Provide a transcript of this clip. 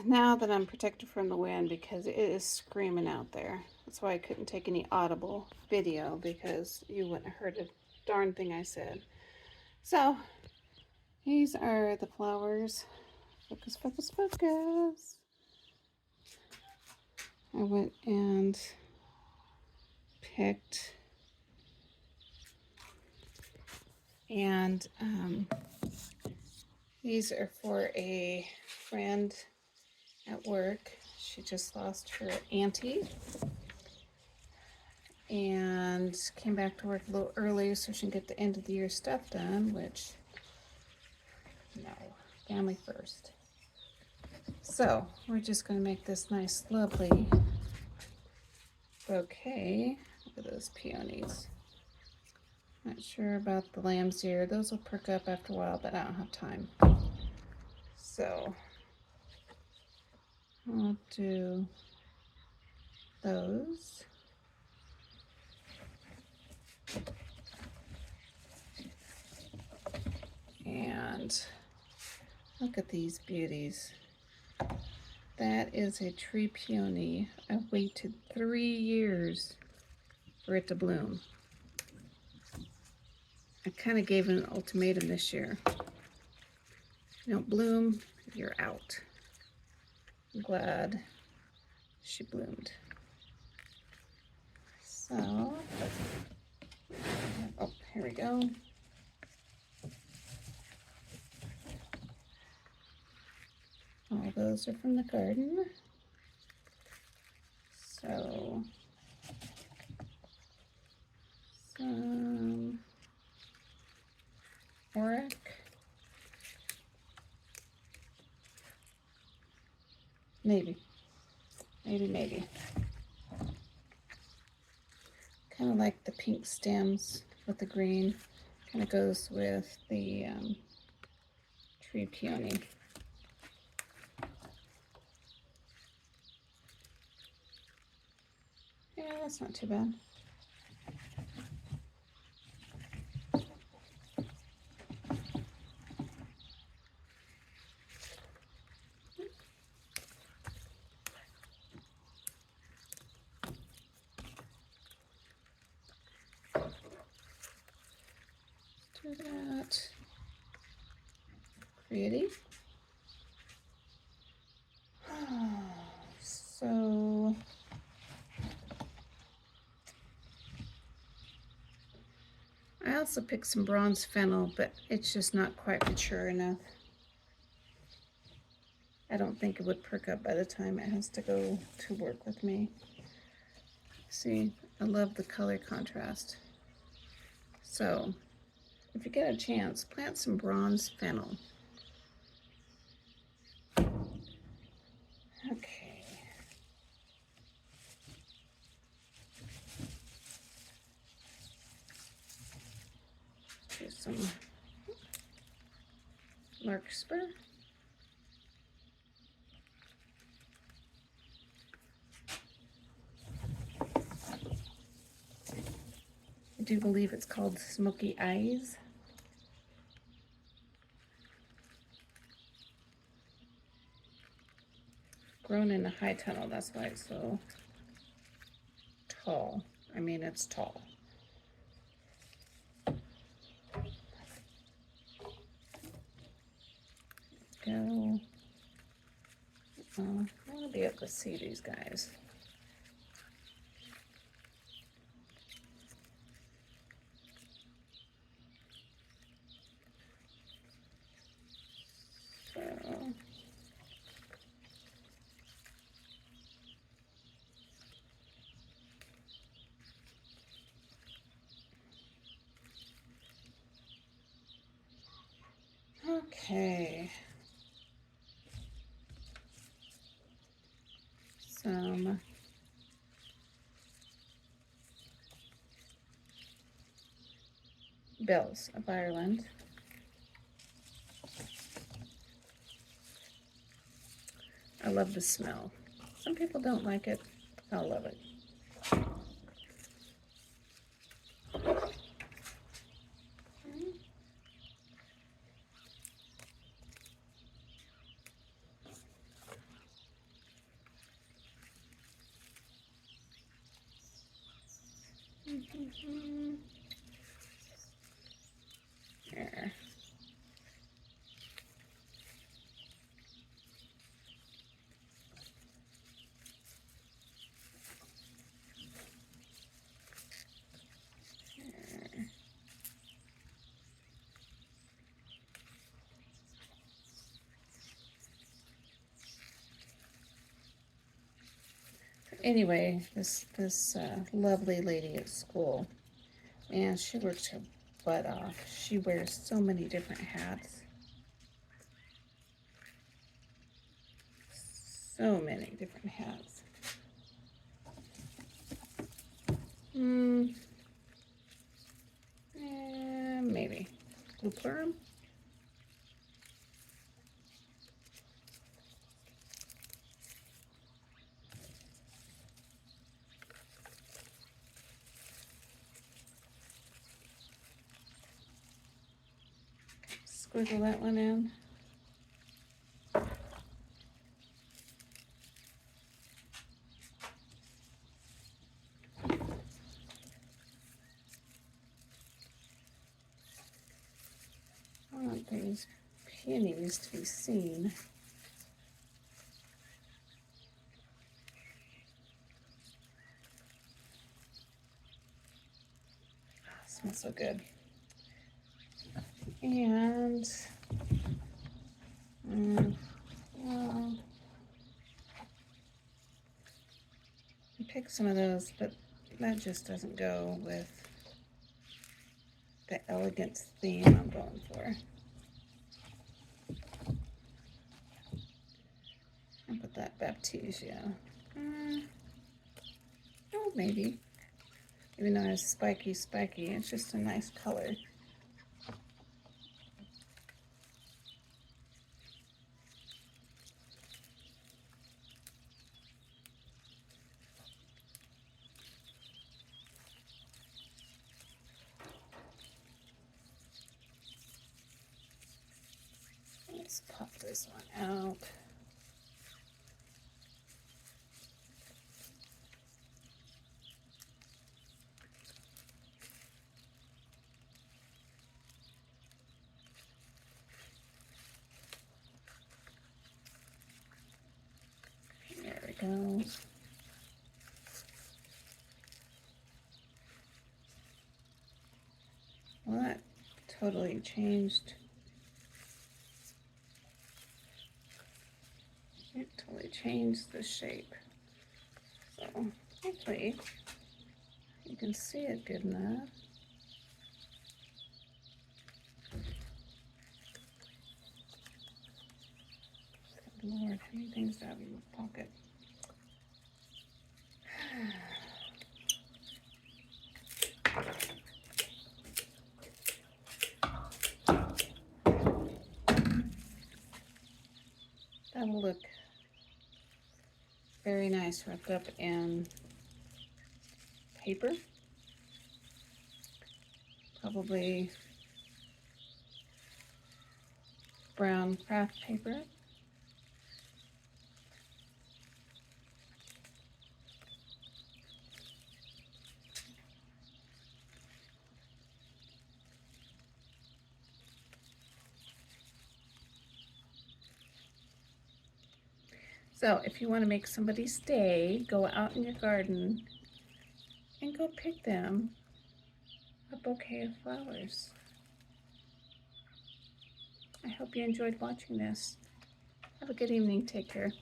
now that I'm protected from the wind because it is screaming out there. That's why I couldn't take any audible video because you wouldn't have heard a darn thing I said. So, these are the flowers. Focus, focus, focus. I went and picked and these are for a friend at work. She just lost her auntie and came back to work a little early so she can get the end of the year stuff done, which, no, family first. So we're just going to make this nice, lovely bouquet. Look at those peonies. Not sure about the lamb's ear. Those will perk up after a while, but I don't have time. So I'll do those. And look at these beauties. That is a tree peony. I waited 3 years for it to bloom. I kind of gave it an ultimatum this year. If you don't bloom, you're out. I'm glad she bloomed. So, oh, here we go. All those are from the garden. So, some oric. Maybe. Kind of like the pink stems with the green. Kind of goes with the tree peony. Yeah, that's not too bad. Do that. Pretty. So I also picked some bronze fennel, but it's just not quite mature enough. I don't think it would perk up by the time it has to go to work with me. See, I love the color contrast. So if you get a chance, plant some bronze fennel. Okay. Here's some larkspur. I do believe it's called Smoky Eyes. Grown in a high tunnel, that's why it's so tall. I mean, it's tall. Go. I want to be able to see these guys. So. Okay. Some bells of Ireland. I love the smell. Some people don't like it. I love it. There. Anyway, this lovely lady at school, and she works her butt off. She wears so many different hats. So many different hats. Maybe. Blue plurum? Squiggle that one in. I want these pennies to be seen. Oh, smells so good. And well, I picked some of those, but that just doesn't go with the elegance theme I'm going for. I'll put that Baptisia. Oh, maybe. Even though it's spiky, it's just a nice color. Let's pop this one out. There we go. Well, that totally changed. It totally changed the shape. So hopefully you can see it good enough. Good Lord, how many things do I have in my pocket? That'll look very nice wrapped up in paper. Probably brown craft paper. So if you want to make somebody stay, go out in your garden and go pick them a bouquet of flowers. I hope you enjoyed watching this. Have a good evening. Take care.